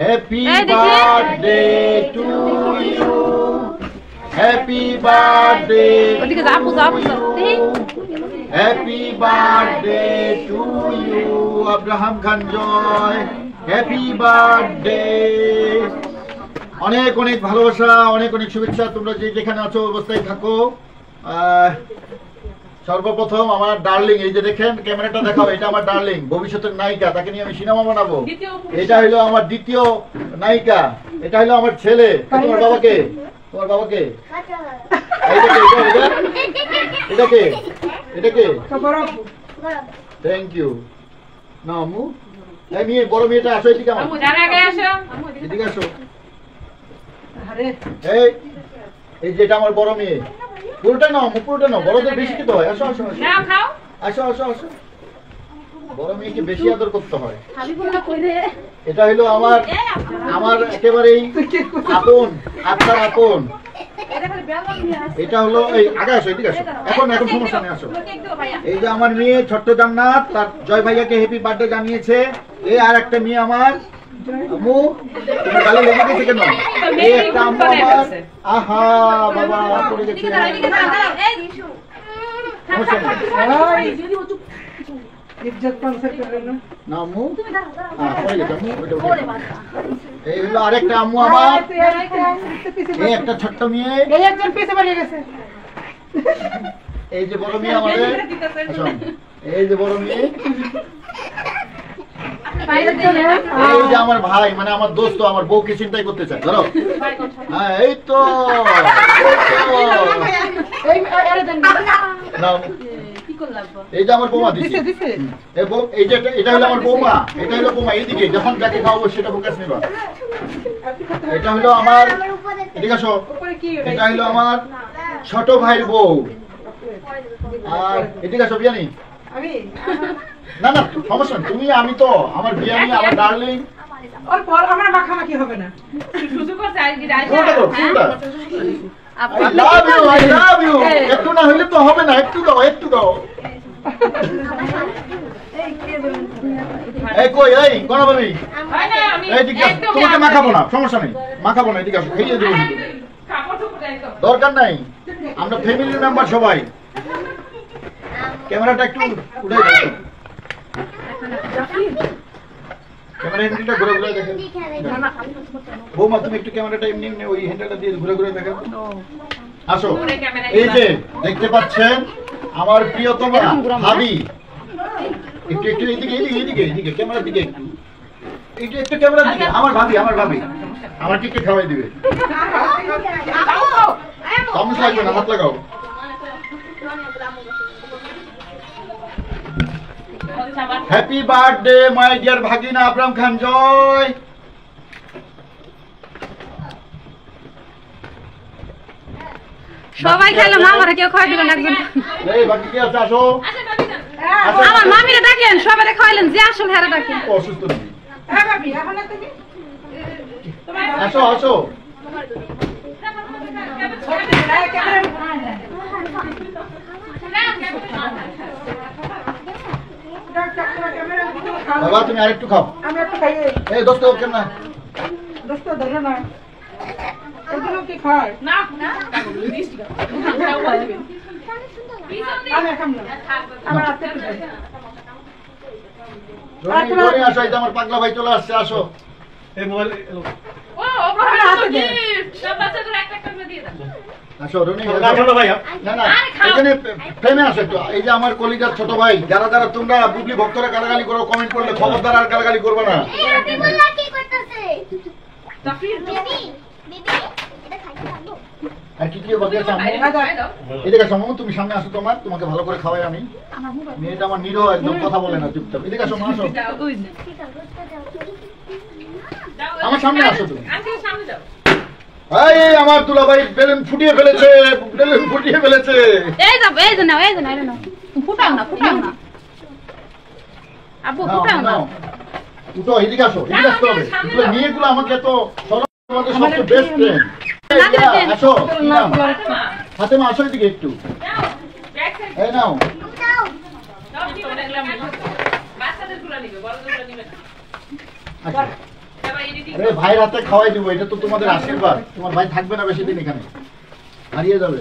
Happy birthday to you, happy birthday, ওদিকে যাবো যাবো, happy birthday to you Abraham Khan Joy, happy birthday. অনেক অনেক ভালোবাসা, অনেক অনেক শুভেচ্ছা। তোমরা যে যেখানে আছো অবস্থায় থাকো। সর্বপ্রথম আমার ডার্লিং, এই যে দেখেন ক্যামেরাটা দেখাও, এটা আমার ডার্লিং, ভবিষ্যতের নায়িকা, তাকে নিয়ে আমি সিনেমা বানাবো। এটা হলো আমার দ্বিতীয় নায়িকা, এটা হলো আমার ছেলে। তোমার বাবাকে, তোমার বাবাকে এটাকে এটাকে থ্যাংক ইউ। না আম্মু, এই মেয়ে, বড় মেয়েটা আসো এদিকে, আমার এদিকে আসো। এই যে এটা আমার বড় মেয়ে, পুরোটা নাও আম্মু, পুরোটা নাও, বড়দের বেশি খেতে হয়। আসো আসো আসো আসো আসো, বড় মেয়েকে বেশি আদর করতে হয়। এটা হলো আমার আমার একেবারেই আপন, আত্মার আপন। এটা হলো এই আগে আসো, এদিকে আসো, এখন এখন সমস্যা নেই, আসো। এই যে আমার মেয়ে ছোট্ট জান্নাত, তার জয় ভাইয়াকে হ্যাপি বার্থডে জানিয়েছে। এই আর একটা মেয়ে আমার, আম্মু তোমার গালে লেগে গেছে কেন? এই একটা আম্মু আমার, আহা বাবা পড়ে গেছে। না আম্মু, পড়ে গেছে আম্মু। এই হলো আরেকটা আম্মু আমার, এই একটা ছোট্ট মেয়ে, এই যে বড় মেয়ে আমাদের, এই যে বড় মেয়ে, এই যে আমার ভাই, মানে আমার দোস্ত, আমার বউকে চিন্তাই করতে চায়। ধরো, হ্যাঁ এই তো এই যে আমার বৌমা দিচ্ছে, এই যে এটা হলো আমার বৌমা, এটা হলো বৌমা। এইদিকে যখন যাকে খাওয়াবো সেটা ফোকাস নেবা। এটা হলো আমার, এদিকে আসো, এটা হলো আমার ছোট ভাইয়ের বউ। আর এদিকে আসো বিয়ানি, না না সমস্যা নেই, তুমি আমি তো, আমার বিয়ানি, আমার ডার্লিং। আমার মাখামাখি হবে না, একটু না হইলে তো হবে না, একটু দাও, একটু দাও। এই কই, এই গণবাবি, তোমাকে মাখাবো না, সমস্যা নেই, মাখাবো না, এদিকে আসো, খাইয়ে দেবো, দরকার নাই, আমরা ফ্যামিলির মেম্বার সবাই। ক্যামেরাটা একটু উঠে দাও, ক্যামেরা হ্যান্ডেলটা ঘুরে ঘুরে দেখেন। বৌমা তুমি একটু ক্যামেরাটা এমনি এমনি ওই হ্যান্ডেলটা দিয়ে ঘুরে ঘুরে দেখেন। আসো, এই যে দেখতে পাচ্ছেন আমার প্রিয়তমা ভাবি, একটু একটু এইদিকে এইদিকে এইদিকে এইদিকে ক্যামেরার দিকে, একটু একটু ক্যামেরার দিকে, আমার ভাবি, আমার ভাবি আমাকে একটু খাওয়াই দিবে। চামচ লাগবে না, হাত লাগাও। হ্যাপি বার্থডে মাই ডিয়ার ভাগিনা আব্রাহাম খান জয়। সবাই খেলো, মামারা কেউ খাওয়াই দিবেন একজন। এই বাকি কি আছে? আসো, আমার মামিরা ডাকেন, সবাই খাওয়াইলেন, যে আসল হেরা ডাকেন। অসুস্থ নাকি? আসো আসো, বাবা তুমি আরেকটু খাও। এই দোস্ত কেন না, দোস্ত ধরো না, এগুলো কি খায় না, না আমি খাম না, আমার হাতে ধরে আসো, এই যে আমার পাগলা ভাই চলে আসছে, আসো। এই মোবাইল ও ওপরে হাতে দে, সব বাচ্চাদের একটা একটা করে দিয়ে দাও। আসো রনি, না না এখানে ফ্রেমে আসো একটু। এই যে আমার কলিজার ছোট ভাই, যারা যারা তোমরা বুবলি ভক্তরা গালাগালি করো, কমেন্ট করলে খবরদার আর গালাগালি করবে না। আর কি কি বাকি আছে আম্মু? এদিকে আসো আম্মু, তুমি সামনে আসো, তোমাকে ভালো করে খাওয়াই আমি। মেয়েটা আমার নিরহ, একদম কথা বলে না, চুপচাপ। এদিকে আসো মা, আসো আমার সামনে, আসো তুমি। এই আমার দুলাভাই বেলুন ফুটিয়ে ফেলেছে, বেলুন ফুটিয়ে ফেলেছে। এই দাও, এই নাও, এই নাও, এই নাও, ফুটাও না, ফুটাও না আব্বু, ফুটাও না। উঠো, এদিকে আসো, এদিকে আসতে হবে। এগুলো মেয়েগুলো আমাকে তো আমাদের সবচেয়ে বেস্ট ফ্রেন্ড। আসো ফাতেমা, আসো এদিকে একটু, এই নাও। আরে ভাইয়ের হাতে খাওয়াই দিব, এটা তো তোমাদের আশীর্বাদ। তোমার ভাই থাকবে না বেশি দিন এখানে, হারিয়ে যাবে।